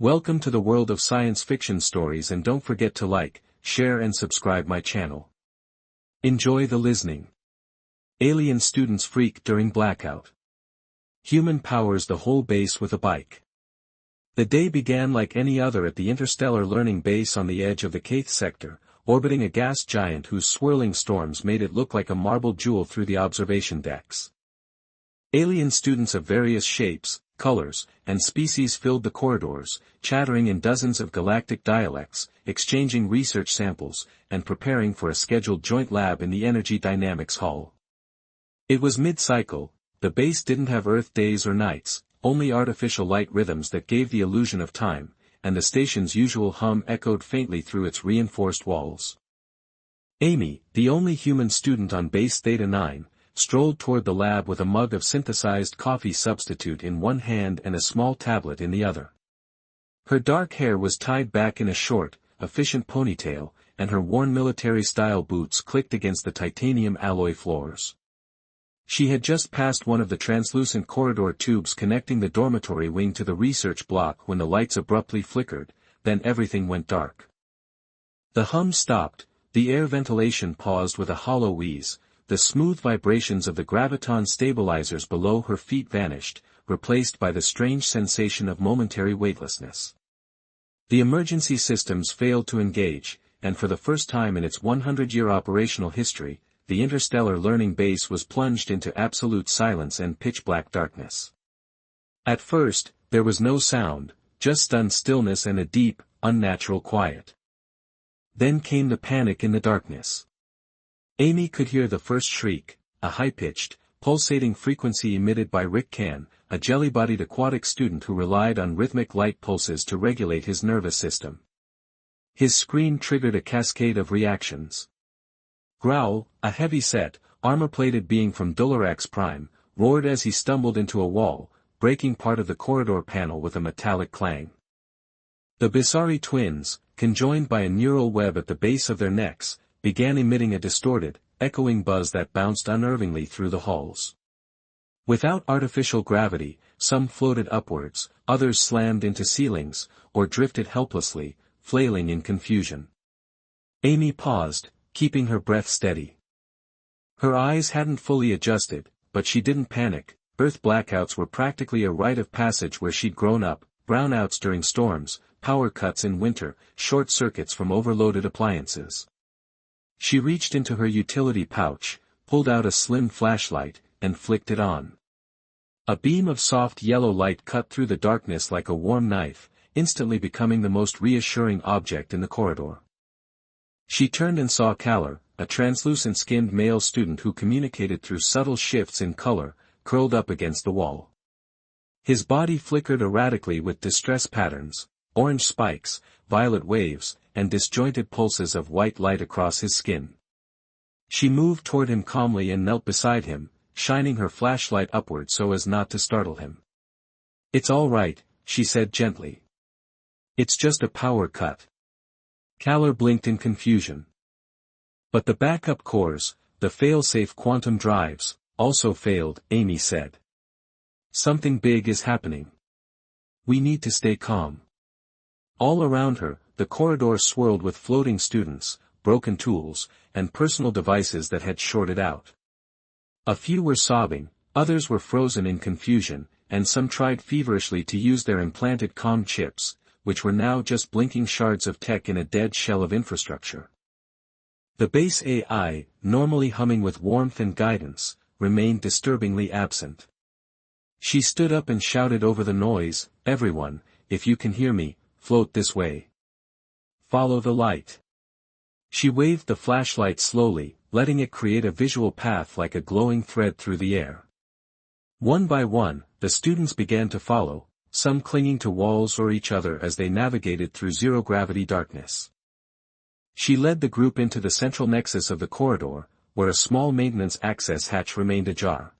Welcome to the world of science fiction stories, and don't forget to like, share and subscribe my channel. Enjoy the listening. Alien students freak during blackout. Human powers the whole base with a bike. The day began like any other at the interstellar learning base on the edge of the Kth sector, orbiting a gas giant whose swirling storms made it look like a marble jewel through the observation decks. Alien students of various shapes, colors, and species filled the corridors, chattering in dozens of galactic dialects, exchanging research samples, and preparing for a scheduled joint lab in the Energy Dynamics Hall. It was mid-cycle. The base didn't have Earth days or nights, only artificial light rhythms that gave the illusion of time, and the station's usual hum echoed faintly through its reinforced walls. Amy, the only human student on base Theta 9, strolled toward the lab with a mug of synthesized coffee substitute in one hand and a small tablet in the other. Her dark hair was tied back in a short, efficient ponytail, and her worn military-style boots clicked against the titanium alloy floors. She had just passed one of the translucent corridor tubes connecting the dormitory wing to the research block when the lights abruptly flickered, then everything went dark. The hum stopped, the air ventilation paused with a hollow wheeze, the smooth vibrations of the graviton stabilizers below her feet vanished, replaced by the strange sensation of momentary weightlessness. The emergency systems failed to engage, and for the first time in its 100-year operational history, the interstellar learning base was plunged into absolute silence and pitch-black darkness. At first, there was no sound, just stunned stillness and a deep, unnatural quiet. Then came the panic in the darkness. Amy could hear the first shriek, a high-pitched, pulsating frequency emitted by Rick Can, a jelly-bodied aquatic student who relied on rhythmic light pulses to regulate his nervous system. His scream triggered a cascade of reactions. Growl, a heavy-set, armor-plated being from Dularax Prime, roared as he stumbled into a wall, breaking part of the corridor panel with a metallic clang. The Bisari twins, conjoined by a neural web at the base of their necks, began emitting a distorted, echoing buzz that bounced unnervingly through the halls. Without artificial gravity, some floated upwards, others slammed into ceilings, or drifted helplessly, flailing in confusion. Amy paused, keeping her breath steady. Her eyes hadn't fully adjusted, but she didn't panic. Earth blackouts were practically a rite of passage where she'd grown up, brownouts during storms, power cuts in winter, short circuits from overloaded appliances. She reached into her utility pouch, pulled out a slim flashlight, and flicked it on. A beam of soft yellow light cut through the darkness like a warm knife, instantly becoming the most reassuring object in the corridor. She turned and saw Kalar, a translucent-skinned male student who communicated through subtle shifts in color, curled up against the wall. His body flickered erratically with distress patterns, orange spikes, violet waves, and disjointed pulses of white light across his skin. She moved toward him calmly and knelt beside him, shining her flashlight upward so as not to startle him. "It's all right," she said gently. "It's just a power cut." Kalar blinked in confusion. "But the backup cores, the fail-safe quantum drives, also failed," Amy said. "Something big is happening. We need to stay calm." All around her, the corridor swirled with floating students, broken tools, and personal devices that had shorted out. A few were sobbing, others were frozen in confusion, and some tried feverishly to use their implanted comm chips, which were now just blinking shards of tech in a dead shell of infrastructure. The base AI, normally humming with warmth and guidance, remained disturbingly absent. She stood up and shouted over the noise, "Everyone, if you can hear me, float this way. Follow the light." She waved the flashlight slowly, letting it create a visual path like a glowing thread through the air. One by one, the students began to follow, some clinging to walls or each other as they navigated through zero-gravity darkness. She led the group into the central nexus of the corridor, where a small maintenance access hatch remained ajar.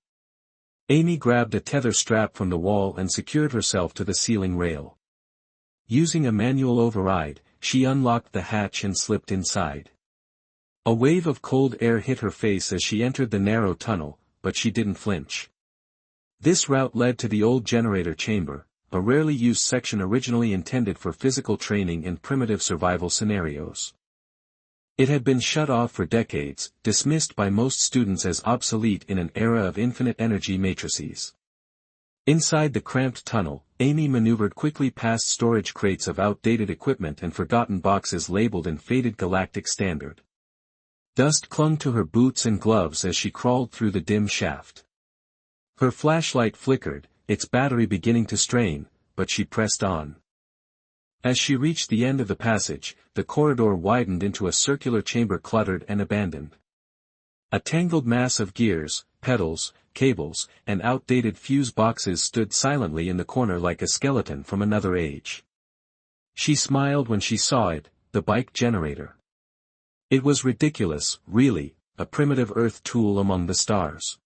Amy grabbed a tether strap from the wall and secured herself to the ceiling rail. Using a manual override, she unlocked the hatch and slipped inside. A wave of cold air hit her face as she entered the narrow tunnel, but she didn't flinch. This route led to the old generator chamber, a rarely used section originally intended for physical training and primitive survival scenarios. It had been shut off for decades, dismissed by most students as obsolete in an era of infinite energy matrices. Inside the cramped tunnel, Amy maneuvered quickly past storage crates of outdated equipment and forgotten boxes labeled in faded galactic standard. Dust clung to her boots and gloves as she crawled through the dim shaft. Her flashlight flickered, its battery beginning to strain, but she pressed on. As she reached the end of the passage, the corridor widened into a circular chamber cluttered and abandoned. A tangled mass of gears, pedals, cables, and outdated fuse boxes stood silently in the corner like a skeleton from another age. She smiled when she saw it, the bike generator. It was ridiculous, really, a primitive Earth tool among the stars.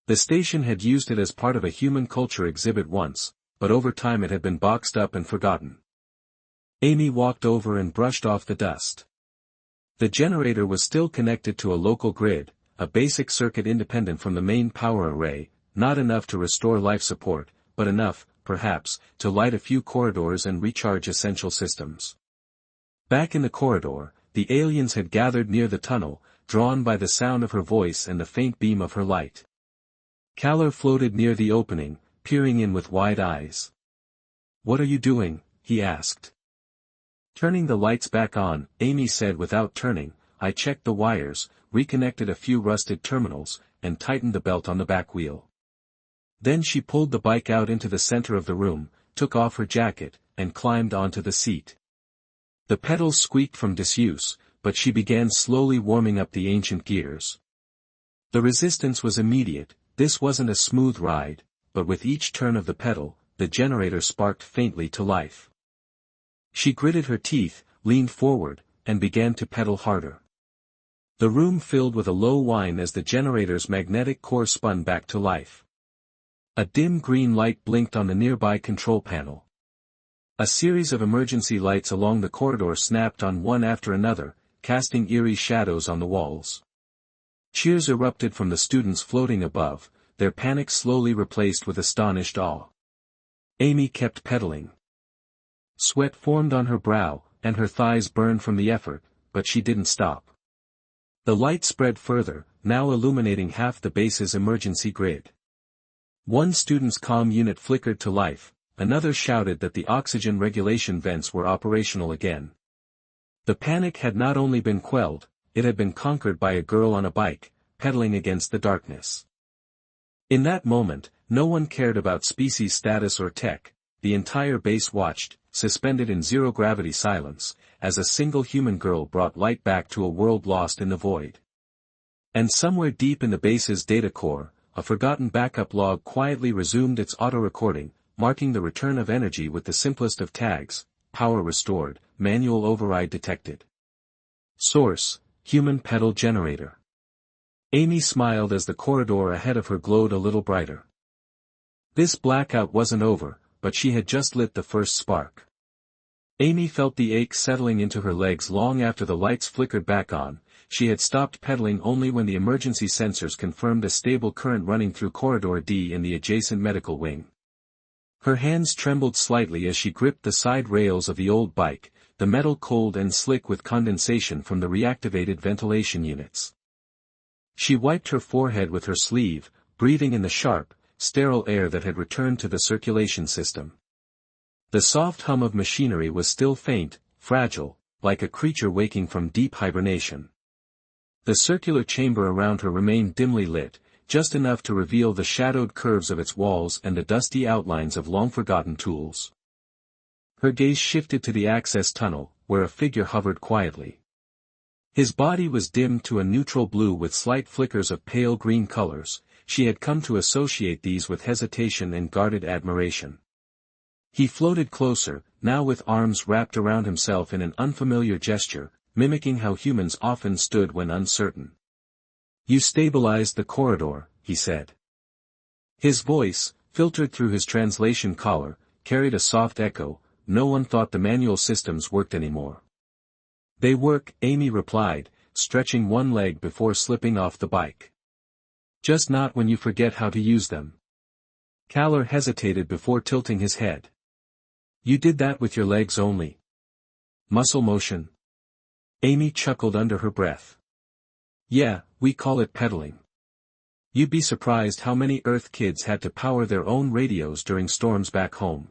The station had used it as part of a human culture exhibit once, but over time it had been boxed up and forgotten. Amy walked over and brushed off the dust. The generator was still connected to a local grid, a basic circuit independent from the main power array, not enough to restore life support, but enough, perhaps, to light a few corridors and recharge essential systems. Back in the corridor, the aliens had gathered near the tunnel, drawn by the sound of her voice and the faint beam of her light. Kaller floated near the opening, peering in with wide eyes. "What are you doing?" he asked. Turning the lights back on, Amy said without turning, "I checked the wires, reconnected a few rusted terminals, and tightened the belt on the back wheel." Then she pulled the bike out into the center of the room, took off her jacket, and climbed onto the seat. The pedals squeaked from disuse, but she began slowly warming up the ancient gears. The resistance was immediate. This wasn't a smooth ride, but with each turn of the pedal, the generator sparked faintly to life. She gritted her teeth, leaned forward, and began to pedal harder. The room filled with a low whine as the generator's magnetic core spun back to life. A dim green light blinked on the nearby control panel. A series of emergency lights along the corridor snapped on one after another, casting eerie shadows on the walls. Cheers erupted from the students floating above, their panic slowly replaced with astonished awe. Amy kept pedaling. Sweat formed on her brow, and her thighs burned from the effort, but she didn't stop. The light spread further, now illuminating half the base's emergency grid. One student's comm unit flickered to life, another shouted that the oxygen regulation vents were operational again. The panic had not only been quelled, it had been conquered by a girl on a bike, pedaling against the darkness. In that moment, no one cared about species status or tech. The entire base watched, suspended in zero-gravity silence, as a single human girl brought light back to a world lost in the void. And somewhere deep in the base's data core, a forgotten backup log quietly resumed its auto-recording, marking the return of energy with the simplest of tags: power restored, manual override detected. Source: human pedal generator. Amy smiled as the corridor ahead of her glowed a little brighter. This blackout wasn't over, but she had just lit the first spark. Amy felt the ache settling into her legs long after the lights flickered back on. She had stopped pedaling only when the emergency sensors confirmed a stable current running through Corridor D in the adjacent medical wing. Her hands trembled slightly as she gripped the side rails of the old bike, the metal cold and slick with condensation from the reactivated ventilation units. She wiped her forehead with her sleeve, breathing in the sharp, sterile air that had returned to the circulation system. The soft hum of machinery was still faint, fragile, like a creature waking from deep hibernation. The circular chamber around her remained dimly lit, just enough to reveal the shadowed curves of its walls and the dusty outlines of long-forgotten tools. Her gaze shifted to the access tunnel, where a figure hovered quietly. His body was dimmed to a neutral blue with slight flickers of pale green colors. She had come to associate these with hesitation and guarded admiration. He floated closer, now with arms wrapped around himself in an unfamiliar gesture, mimicking how humans often stood when uncertain. "You stabilized the corridor," he said. His voice, filtered through his translation collar, carried a soft echo. "No one thought the manual systems worked anymore." "They work," Amy replied, stretching one leg before slipping off the bike. "Just not when you forget how to use them." Kaller hesitated before tilting his head. You did that with your legs only. Muscle motion. Amy chuckled under her breath. Yeah, we call it pedaling. You'd be surprised how many Earth kids had to power their own radios during storms back home.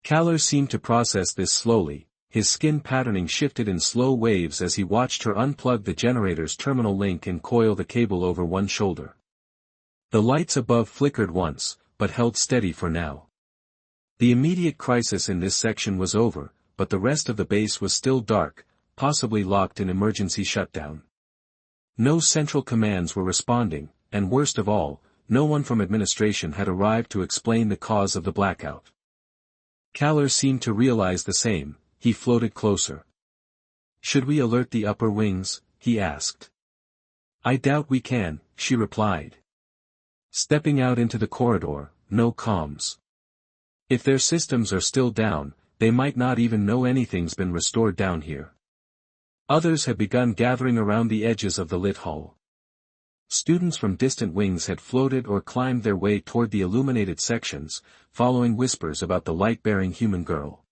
Kaller seemed to process this slowly, his skin patterning shifted in slow waves as he watched her unplug the generator's terminal link and coil the cable over one shoulder. The lights above flickered once, but held steady for now. The immediate crisis in this section was over, but the rest of the base was still dark, possibly locked in emergency shutdown. No central commands were responding, and worst of all, no one from administration had arrived to explain the cause of the blackout. Kaller seemed to realize the same, he floated closer. Should we alert the upper wings? He asked. I doubt we can, she replied. Stepping out into the corridor, no comms. If their systems are still down, they might not even know anything's been restored down here. Others had begun gathering around the edges of the lit hull. Students from distant wings had floated or climbed their way toward the illuminated sections, following whispers about the light-bearing human girl.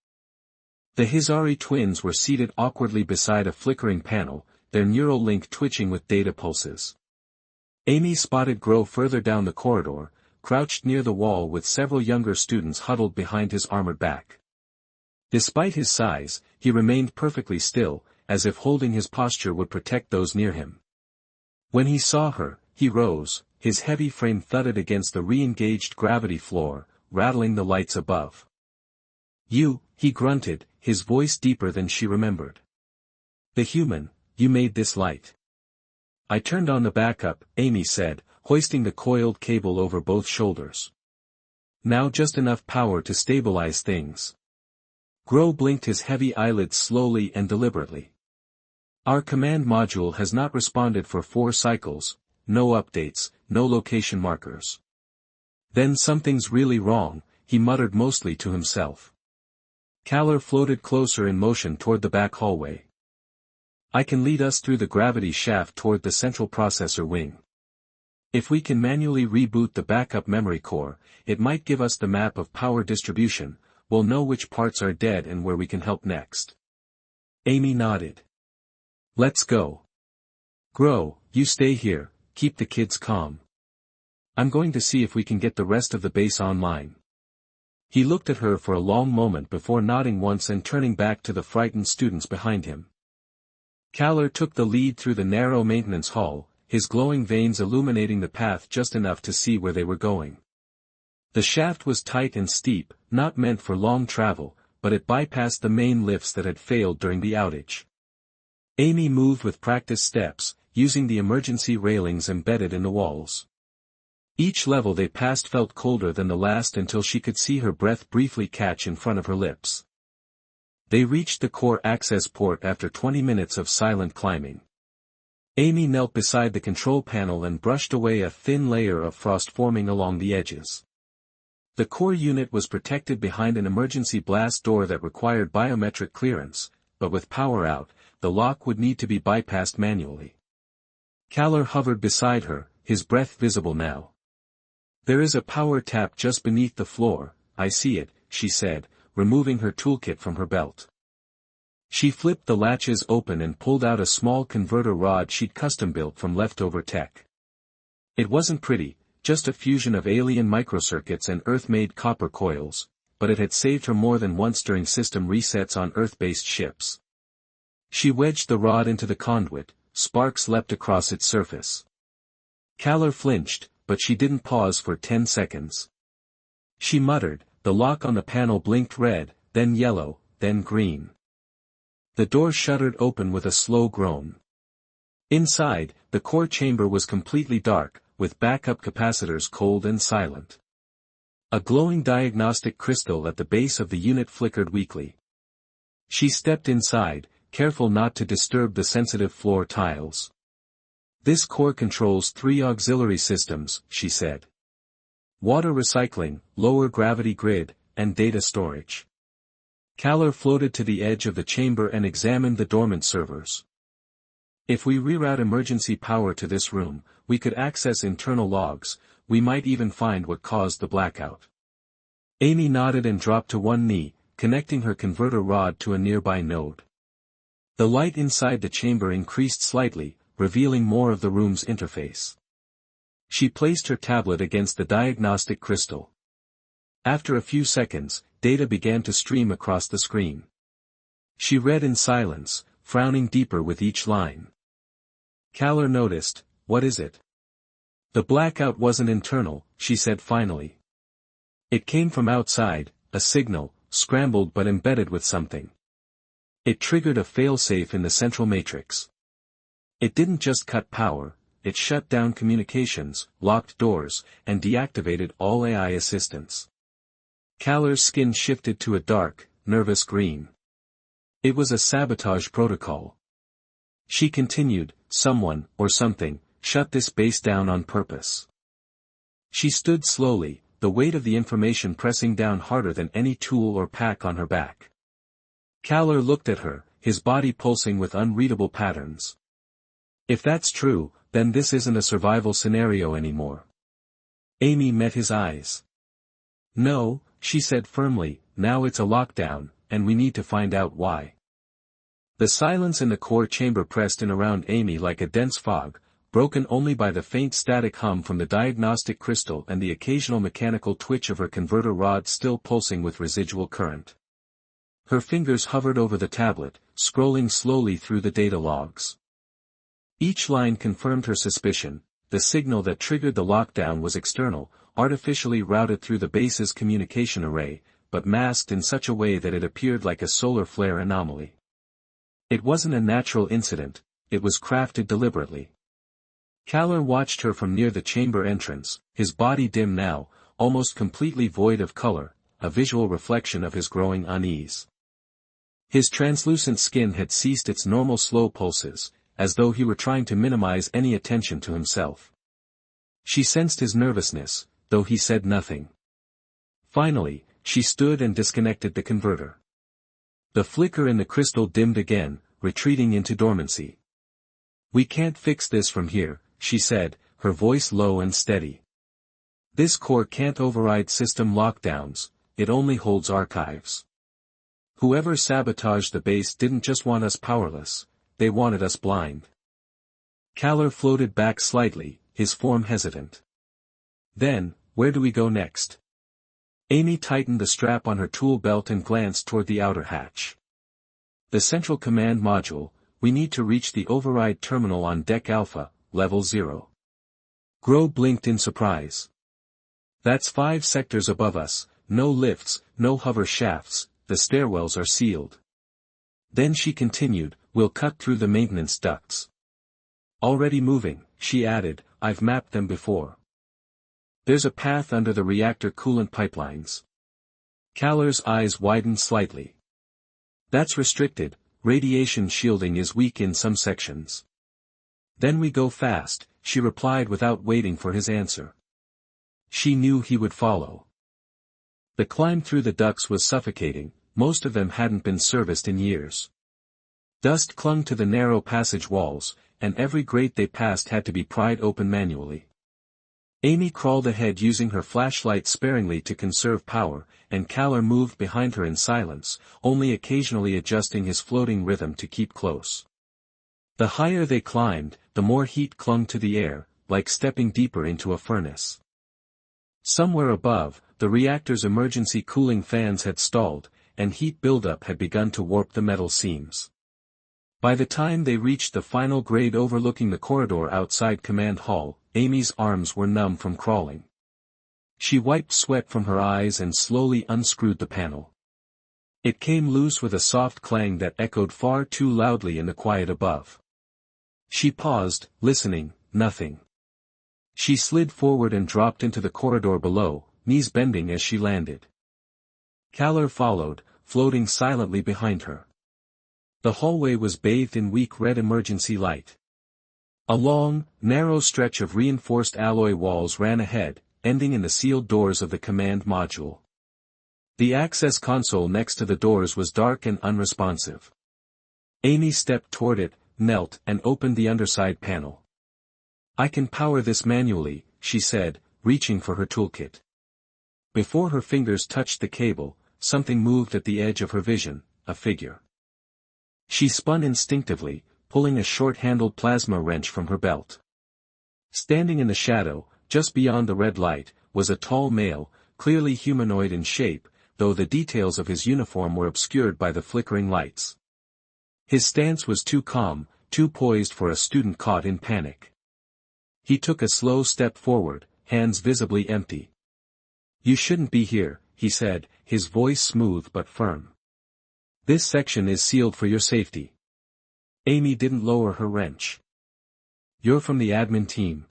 The Hizari twins were seated awkwardly beside a flickering panel, their neural link twitching with data pulses. Amy spotted Grow further down the corridor, crouched near the wall with several younger students huddled behind his armored back. Despite his size, he remained perfectly still, as if holding his posture would protect those near him. When he saw her, he rose, his heavy frame thudded against the re-engaged gravity floor, rattling the lights above. You, he grunted, his voice deeper than she remembered. The human, you made this light. I turned on the backup, Amy said, hoisting the coiled cable over both shoulders. Now just enough power to stabilize things. Grow blinked his heavy eyelids slowly and deliberately. Our command module has not responded for 4 cycles, no updates, no location markers. Then something's really wrong, he muttered mostly to himself. Kaller floated closer in motion toward the back hallway. I can lead us through the gravity shaft toward the central processor wing. If we can manually reboot the backup memory core, it might give us the map of power distribution, we'll know which parts are dead and where we can help next. Amy nodded. Let's go. Grow, you stay here, keep the kids calm. I'm going to see if we can get the rest of the base online. He looked at her for a long moment before nodding once and turning back to the frightened students behind him. Kaller took the lead through the narrow maintenance hall, his glowing veins illuminating the path just enough to see where they were going. The shaft was tight and steep, not meant for long travel, but it bypassed the main lifts that had failed during the outage. Amy moved with practiced steps, using the emergency railings embedded in the walls. Each level they passed felt colder than the last until she could see her breath briefly catch in front of her lips. They reached the core access port after 20 minutes of silent climbing. Amy knelt beside the control panel and brushed away a thin layer of frost forming along the edges. The core unit was protected behind an emergency blast door that required biometric clearance, but with power out, the lock would need to be bypassed manually. Kaller hovered beside her, his breath visible now. There is a power tap just beneath the floor, I see it, she said, removing her toolkit from her belt. She flipped the latches open and pulled out a small converter rod she'd custom-built from leftover tech. It wasn't pretty, just a fusion of alien microcircuits and Earth-made copper coils, but it had saved her more than once during system resets on Earth-based ships. She wedged the rod into the conduit, sparks leapt across its surface. Kaller flinched, but she didn't pause for 10 seconds. She muttered, the lock on the panel blinked red, then yellow, then green. The door shuddered open with a slow groan. Inside, the core chamber was completely dark, with backup capacitors cold and silent. A glowing diagnostic crystal at the base of the unit flickered weakly. She stepped inside, careful not to disturb the sensitive floor tiles. This core controls 3 auxiliary systems, she said. Water recycling, lower gravity grid, and data storage. Kaller floated to the edge of the chamber and examined the dormant servers. If we reroute emergency power to this room, we could access internal logs, we might even find what caused the blackout. Amy nodded and dropped to one knee, connecting her converter rod to a nearby node. The light inside the chamber increased slightly, revealing more of the room's interface. She placed her tablet against the diagnostic crystal. After a few seconds, data began to stream across the screen. She read in silence, frowning deeper with each line. Kaller noticed, "What is it?" "The blackout wasn't internal," she said finally. "It came from outside, a signal, scrambled but embedded with something. It triggered a failsafe in the central matrix. It didn't just cut power, it shut down communications, locked doors, and deactivated all AI assistants." Kaller's skin shifted to a dark, nervous green. It was a sabotage protocol. She continued, "Someone, or something, shut this base down on purpose." She stood slowly, the weight of the information pressing down harder than any tool or pack on her back. Kaller looked at her, his body pulsing with unreadable patterns. "If that's true, then this isn't a survival scenario anymore." Amy met his eyes. "No," she said firmly, "now it's a lockdown, and we need to find out why." The silence in the core chamber pressed in around Amy like a dense fog, broken only by the faint static hum from the diagnostic crystal and the occasional mechanical twitch of her converter rod still pulsing with residual current. Her fingers hovered over the tablet, scrolling slowly through the data logs. Each line confirmed her suspicion: the signal that triggered the lockdown was external, artificially routed through the base's communication array, but masked in such a way that it appeared like a solar flare anomaly. It wasn't a natural incident, it was crafted deliberately. Kaller watched her from near the chamber entrance, his body dim now, almost completely void of color, a visual reflection of his growing unease. His translucent skin had ceased its normal slow pulses, as though he were trying to minimize any attention to himself. She sensed his nervousness, though he said nothing. Finally, she stood and disconnected the converter. The flicker in the crystal dimmed again, retreating into dormancy. "We can't fix this from here," she said, her voice low and steady. "This core can't override system lockdowns, it only holds archives. Whoever sabotaged the base didn't just want us powerless, they wanted us blind." Kaller floated back slightly, his form hesitant. "Then, where do we go next?" Amy tightened the strap on her tool belt and glanced toward the outer hatch. "The central command module, we need to reach the override terminal on Deck Alpha, Level 0. Grow blinked in surprise. "That's 5 sectors above us, no lifts, no hover shafts, the stairwells are sealed." Then she continued, "We'll cut through the maintenance ducts." "Already moving," she added, "I've mapped them before. There's a path under the reactor coolant pipelines." Kaller's eyes widened slightly. "That's restricted, radiation shielding is weak in some sections." "Then we go fast," she replied without waiting for his answer. She knew he would follow. The climb through the ducts was suffocating, most of them hadn't been serviced in years. Dust clung to the narrow passage walls, and every grate they passed had to be pried open manually. Amy crawled ahead using her flashlight sparingly to conserve power, and Kaller moved behind her in silence, only occasionally adjusting his floating rhythm to keep close. The higher they climbed, the more heat clung to the air, like stepping deeper into a furnace. Somewhere above, the reactor's emergency cooling fans had stalled, and heat buildup had begun to warp the metal seams. By the time they reached the final grade overlooking the corridor outside Command Hall, Amy's arms were numb from crawling. She wiped sweat from her eyes and slowly unscrewed the panel. It came loose with a soft clang that echoed far too loudly in the quiet above. She paused, listening, nothing. She slid forward and dropped into the corridor below, knees bending as she landed. Kaller followed, floating silently behind her. The hallway was bathed in weak red emergency light. A long, narrow stretch of reinforced alloy walls ran ahead, ending in the sealed doors of the command module. The access console next to the doors was dark and unresponsive. Amy stepped toward it, knelt, and opened the underside panel. "I can power this manually," she said, reaching for her toolkit. Before her fingers touched the cable, something moved at the edge of her vision, a figure. She spun instinctively, pulling a short-handled plasma wrench from her belt. Standing in the shadow, just beyond the red light, was a tall male, clearly humanoid in shape, though the details of his uniform were obscured by the flickering lights. His stance was too calm, too poised for a student caught in panic. He took a slow step forward, hands visibly empty. "You shouldn't be here," he said, his voice smooth but firm. "This section is sealed for your safety." Amy didn't lower her wrench. "You're from the admin team."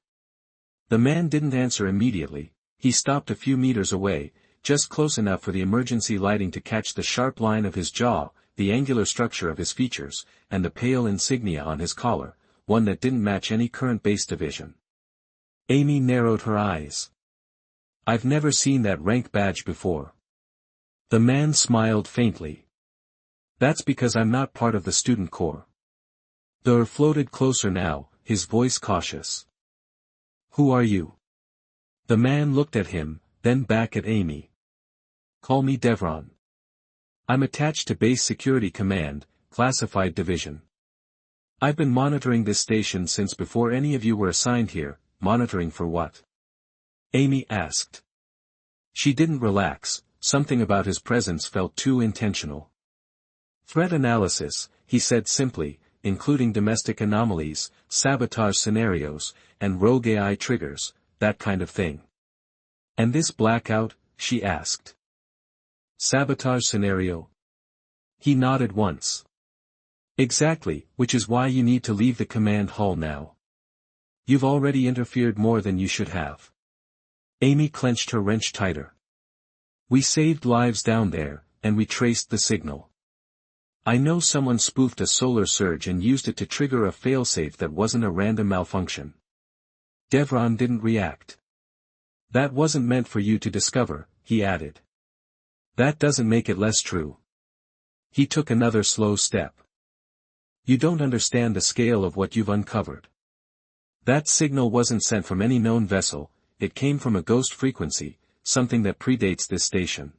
The man didn't answer immediately. He stopped a few meters away, just close enough for the emergency lighting to catch the sharp line of his jaw, the angular structure of his features, and the pale insignia on his collar, one that didn't match any current base division. Amy narrowed her eyes. "I've never seen that rank badge before." The man smiled faintly. "That's because I'm not part of the student corps." Dur floated closer now, his voice cautious. "Who are you?" The man looked at him, then back at Amy. "Call me Devron. I'm attached to Base Security Command, Classified Division. I've been monitoring this station since before any of you were assigned here." "Monitoring for what?" Amy asked. She didn't relax, something about his presence felt too intentional. "Threat analysis," he said simply, "including domestic anomalies, sabotage scenarios, and rogue AI triggers, that kind of thing." "And this blackout?" she asked. "Sabotage scenario?" He nodded once. "Exactly, which is why you need to leave the command hall now. You've already interfered more than you should have." Amy clenched her wrench tighter. "We saved lives down there, and we traced the signal. I know someone spoofed a solar surge and used it to trigger a failsafe that wasn't a random malfunction." Devron didn't react. "That wasn't meant for you to discover," he added. "That doesn't make it less true." He took another slow step. "You don't understand the scale of what you've uncovered. That signal wasn't sent from any known vessel, it came from a ghost frequency, something that predates this station.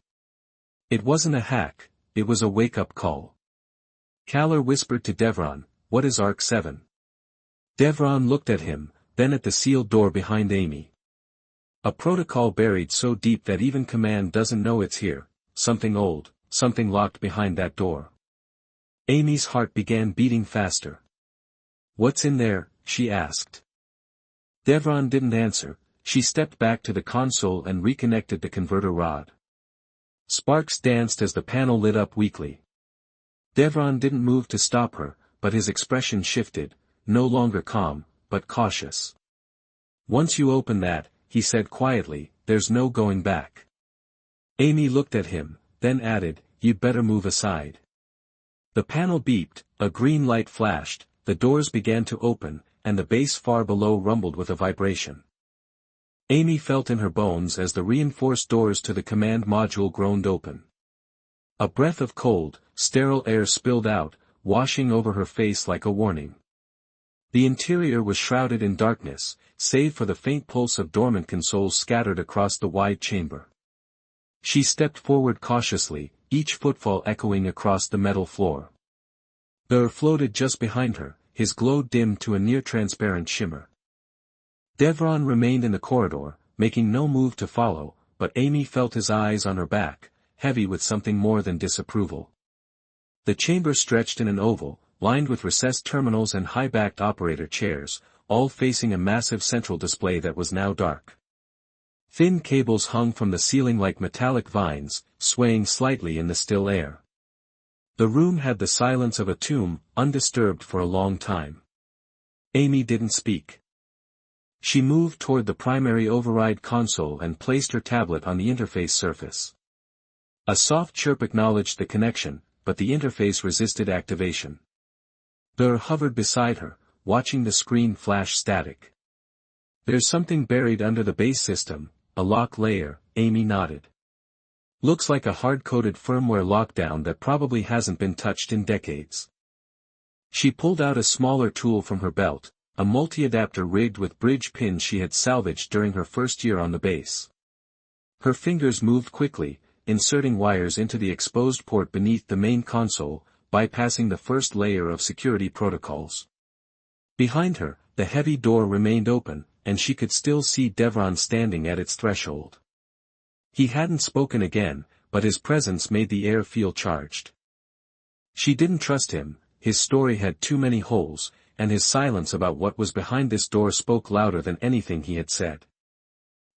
It wasn't a hack, it was a wake-up call." Kaller whispered to Devron, "What is Arc 7? Devron looked at him, then at the sealed door behind Amy. "A protocol buried so deep that even command doesn't know it's here, something old, something locked behind that door." Amy's heart began beating faster. "What's in there?" she asked. Devron didn't answer. She stepped back to the console and reconnected the converter rod. Sparks danced as the panel lit up weakly. Devron didn't move to stop her, but his expression shifted, no longer calm, but cautious. "Once you open that," he said quietly, "there's no going back." Amy looked at him, then added, "You'd better move aside." The panel beeped, a green light flashed, the doors began to open, and the base far below rumbled with a vibration. Amy felt in her bones as the reinforced doors to the command module groaned open. A breath of cold, sterile air spilled out, washing over her face like a warning. The interior was shrouded in darkness, save for the faint pulse of dormant consoles scattered across the wide chamber. She stepped forward cautiously, each footfall echoing across the metal floor. Dur floated just behind her, his glow dimmed to a near-transparent shimmer. Devron remained in the corridor, making no move to follow, but Amy felt his eyes on her back, heavy with something more than disapproval. The chamber stretched in an oval, lined with recessed terminals and high-backed operator chairs, all facing a massive central display that was now dark. Thin cables hung from the ceiling like metallic vines, swaying slightly in the still air. The room had the silence of a tomb, undisturbed for a long time. Amy didn't speak. She moved toward the primary override console and placed her tablet on the interface surface. A soft chirp acknowledged the connection, but the interface resisted activation. Dur hovered beside her, watching the screen flash static. "There's something buried under the base system, a lock layer," Amy nodded. "Looks like a hard-coded firmware lockdown that probably hasn't been touched in decades." She pulled out a smaller tool from her belt, a multi-adapter rigged with bridge pins she had salvaged during her first year on the base. Her fingers moved quickly, inserting wires into the exposed port beneath the main console, bypassing the first layer of security protocols. Behind her, the heavy door remained open, and she could still see Devron standing at its threshold. He hadn't spoken again, but his presence made the air feel charged. She didn't trust him, his story had too many holes, and his silence about what was behind this door spoke louder than anything he had said.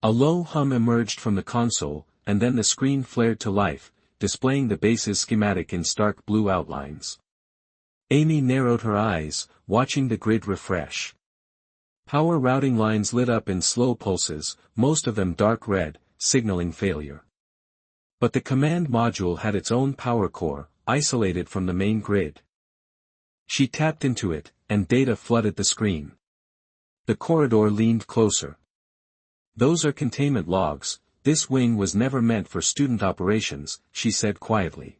A low hum emerged from the console, and then the screen flared to life, displaying the base's schematic in stark blue outlines. Amy narrowed her eyes, watching the grid refresh. Power routing lines lit up in slow pulses, most of them dark red, signaling failure. But the command module had its own power core, isolated from the main grid. She tapped into it, and data flooded the screen. The corridor leaned closer. "Those are containment logs, this wing was never meant for student operations," she said quietly.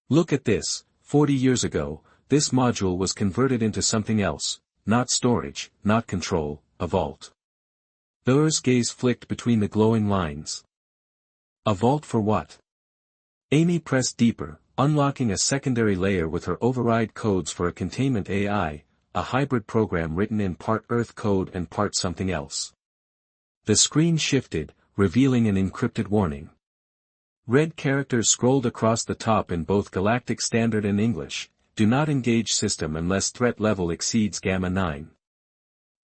"Look at this, 40 years ago, this module was converted into something else, not storage, not control, a vault." Thur's gaze flicked between the glowing lines. "A vault for what?" Amy pressed deeper, unlocking a secondary layer with her override codes for a containment AI, a hybrid program written in part Earth code and part something else. The screen shifted, revealing an encrypted warning. Red characters scrolled across the top in both Galactic Standard and English: "Do not engage system unless threat level exceeds Gamma 9.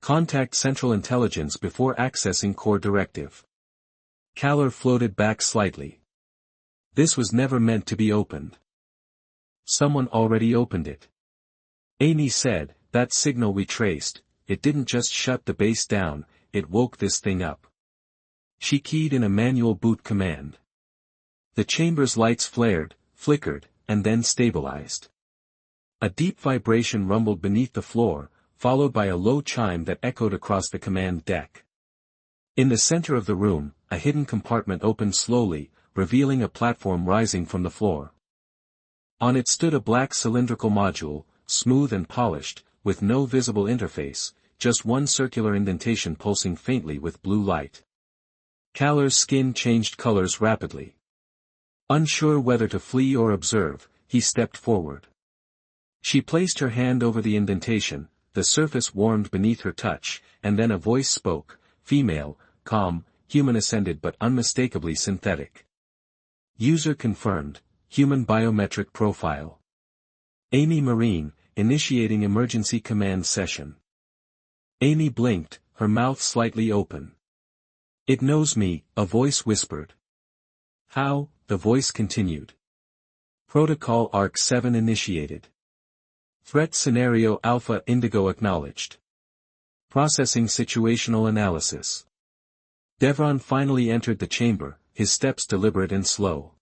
Contact Central Intelligence before accessing core directive." Kalar floated back slightly. "This was never meant to be opened." "Someone already opened it." Amy said, "That signal we traced, it didn't just shut the base down, it woke this thing up." She keyed in a manual boot command. The chamber's lights flared, flickered, and then stabilized. A deep vibration rumbled beneath the floor, followed by a low chime that echoed across the command deck. In the center of the room, a hidden compartment opened slowly, revealing a platform rising from the floor. On it stood a black cylindrical module, smooth and polished, with no visible interface, just one circular indentation pulsing faintly with blue light. Kalar's skin changed colors rapidly. Unsure whether to flee or observe, he stepped forward. She placed her hand over the indentation, the surface warmed beneath her touch, and then a voice spoke, female, calm, human-ascended but unmistakably synthetic. "User confirmed, human biometric profile. Amy Marine, initiating emergency command session." Amy blinked, her mouth slightly open. "It knows me," a voice whispered. "How?" the voice continued. "Protocol ARC 7 initiated. Threat Scenario Alpha Indigo acknowledged. Processing situational analysis." Devron finally entered the chamber, his steps deliberate and slow.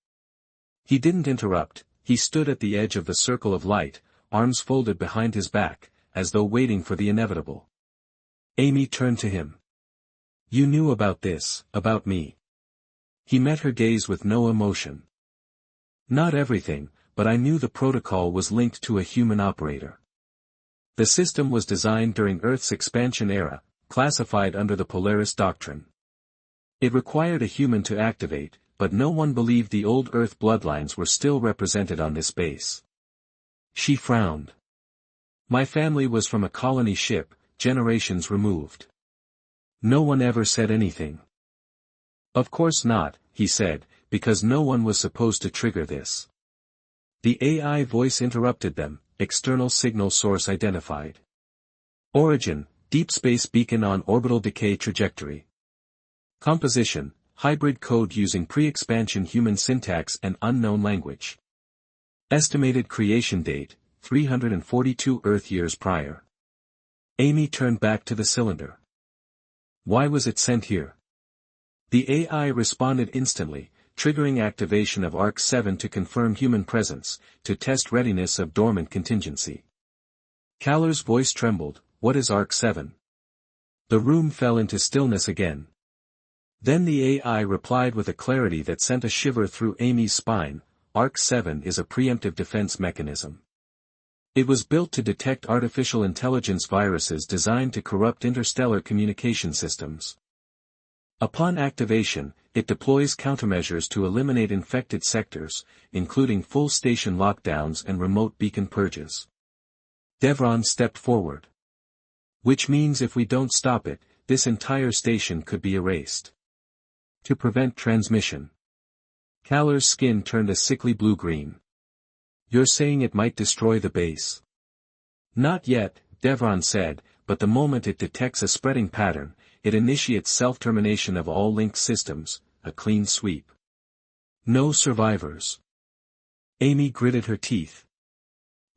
He didn't interrupt, he stood at the edge of the circle of light, arms folded behind his back, as though waiting for the inevitable. Amy turned to him. "You knew about this, about me." He met her gaze with no emotion. "Not everything, but I knew the protocol was linked to a human operator. The system was designed during Earth's expansion era, classified under the Polaris Doctrine. It required a human to activate, but no one believed the old Earth bloodlines were still represented on this base." She frowned. "My family was from a colony ship, generations removed. No one ever said anything." "Of course not," he said, "because no one was supposed to trigger this." The AI voice interrupted them, external signal source identified. Origin, deep space beacon on orbital decay trajectory. Composition, hybrid code using pre-expansion human syntax and unknown language. Estimated creation date, 342 Earth years prior. Amy turned back to the cylinder. "Why was it sent here?" The AI responded instantly, triggering activation of ARC 7 to confirm human presence, to test readiness of dormant contingency. Kalar's voice trembled, "What is ARC 7? The room fell into stillness again. Then the AI replied with a clarity that sent a shiver through Amy's spine, "ARC 7 is a preemptive defense mechanism. It was built to detect artificial intelligence viruses designed to corrupt interstellar communication systems. Upon activation, it deploys countermeasures to eliminate infected sectors, including full station lockdowns and remote beacon purges. Devron stepped forward. Which means if we don't stop it, this entire station could be erased. To prevent transmission. Kaller's skin turned a sickly blue-green. You're saying it might destroy the base? Not yet, Devron said, but the moment it detects a spreading pattern, it initiates self-termination of all linked systems, a clean sweep. No survivors. Amy gritted her teeth.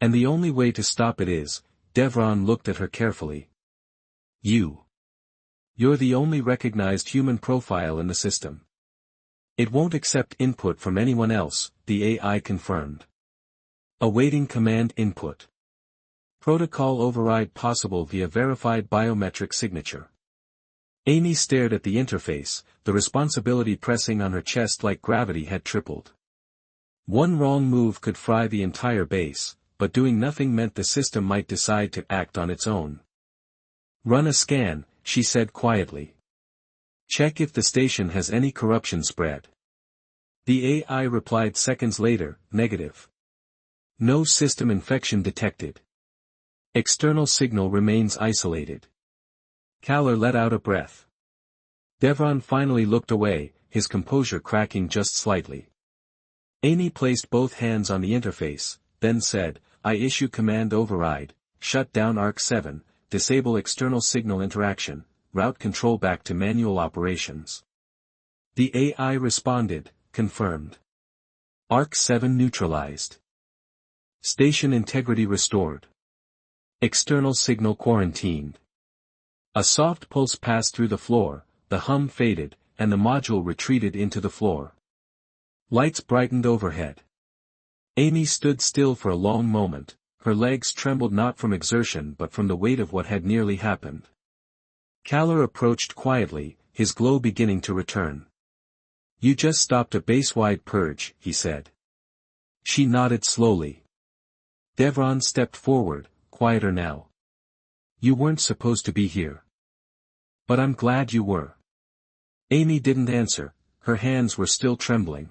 And the only way to stop it is, Devron looked at her carefully. You're the only recognized human profile in the system. It won't accept input from anyone else, the AI confirmed. Awaiting command input. Protocol override possible via verified biometric signature. Amy stared at the interface, the responsibility pressing on her chest like gravity had tripled. One wrong move could fry the entire base, but doing nothing meant the system might decide to act on its own. Run a scan, she said quietly. Check if the station has any corruption spread. The AI replied seconds later, negative. No system infection detected. External signal remains isolated. Kaller let out a breath. Devron finally looked away, his composure cracking just slightly. Amy placed both hands on the interface, then said, I issue command override, shut down ARC-7, disable external signal interaction, route control back to manual operations. The AI responded, confirmed. ARC-7 neutralized. Station integrity restored. External signal quarantined. A soft pulse passed through the floor, the hum faded, and the module retreated into the floor. Lights brightened overhead. Amy stood still for a long moment, her legs trembled not from exertion but from the weight of what had nearly happened. Kaller approached quietly, his glow beginning to return. You just stopped a base-wide purge, he said. She nodded slowly. Devron stepped forward, quieter now. You weren't supposed to be here. But I'm glad you were. Amy didn't answer, her hands were still trembling.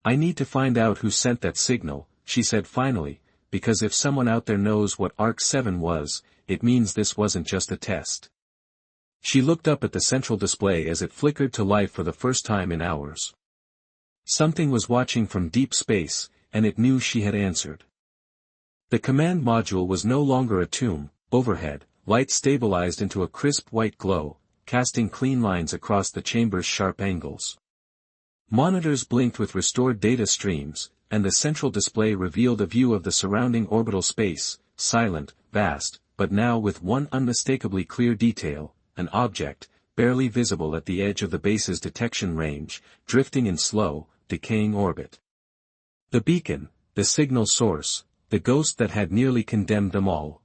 I need to find out who sent that signal, she said finally, because if someone out there knows what ARC-7 was, it means this wasn't just a test. She looked up at the central display as it flickered to life for the first time in hours. Something was watching from deep space, and it knew she had answered. The command module was no longer a tomb. Overhead, light stabilized into a crisp white glow, casting clean lines across the chamber's sharp angles. Monitors blinked with restored data streams, and the central display revealed a view of the surrounding orbital space, silent, vast, but now with one unmistakably clear detail, an object, barely visible at the edge of the base's detection range, drifting in slow, decaying orbit. The beacon, the signal source, the ghost that had nearly condemned them all.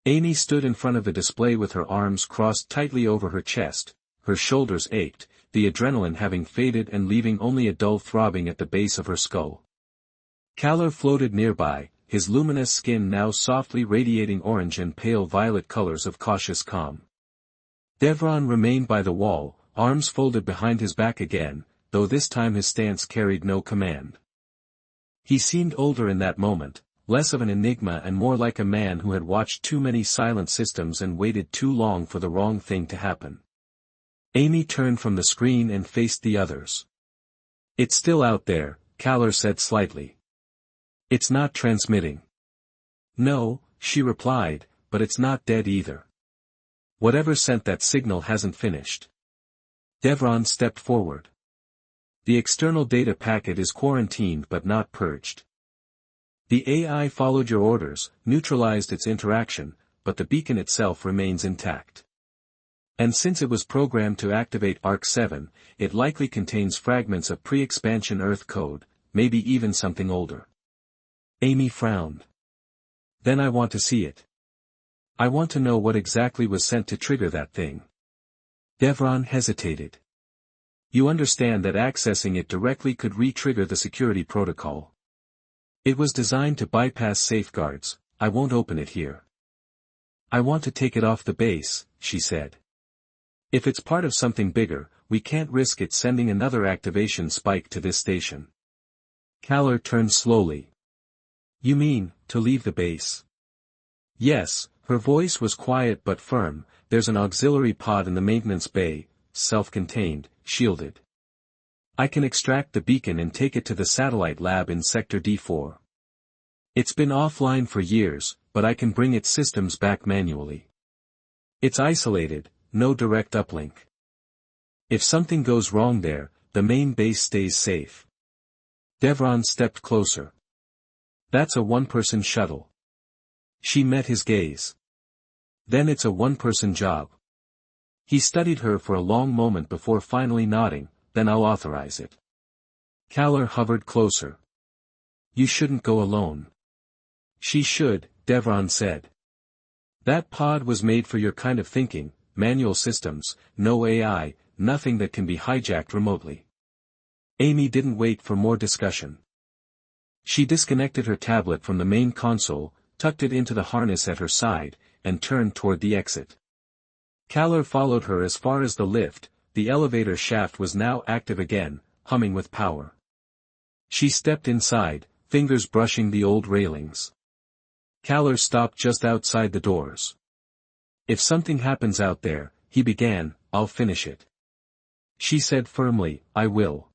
Amy stood in front of the display with her arms crossed tightly over her chest, her shoulders ached, the adrenaline having faded and leaving only a dull throbbing at the base of her skull. Kaller floated nearby, his luminous skin now softly radiating orange and pale violet colors of cautious calm. Devron remained by the wall, arms folded behind his back again, though this time his stance carried no command. He seemed older in that moment, less of an enigma and more like a man who had watched too many silent systems and waited too long for the wrong thing to happen. Amy turned from the screen and faced the others. It's still out there, Kaller said slightly. It's not transmitting. No, she replied, but it's not dead either. Whatever sent that signal hasn't finished. Devron stepped forward. The external data packet is quarantined but not purged. The AI followed your orders, neutralized its interaction, but the beacon itself remains intact. And since it was programmed to activate ARC-7, it likely contains fragments of pre-expansion Earth code, maybe even something older. Amy frowned. Then I want to see it. I want to know what exactly was sent to trigger that thing. Devron hesitated. You understand that accessing it directly could re-trigger the security protocol. It was designed to bypass safeguards. I won't open it here. I want to take it off the base, she said. If it's part of something bigger, we can't risk it sending another activation spike to this station. Kaller turned slowly. You mean, to leave the base? Yes, her voice was quiet but firm. There's an auxiliary pod in the maintenance bay, self-contained, shielded. I can extract the beacon and take it to the satellite lab in Sector D4. It's been offline for years, but I can bring its systems back manually. It's isolated, no direct uplink. If something goes wrong there, the main base stays safe. Devron stepped closer. That's a one-person shuttle. She met his gaze. Then it's a one-person job. He studied her for a long moment before finally nodding. Then I'll authorize it. Kaller hovered closer. You shouldn't go alone. She should, Devron said. That pod was made for your kind of thinking, manual systems, no AI, nothing that can be hijacked remotely. Amy didn't wait for more discussion. She disconnected her tablet from the main console, tucked it into the harness at her side, and turned toward the exit. Kaller followed her as far as the lift. The elevator shaft was now active again, humming with power. She stepped inside, fingers brushing the old railings. Kaller stopped just outside the doors. If something happens out there, he began, I'll finish it. She said firmly, I will.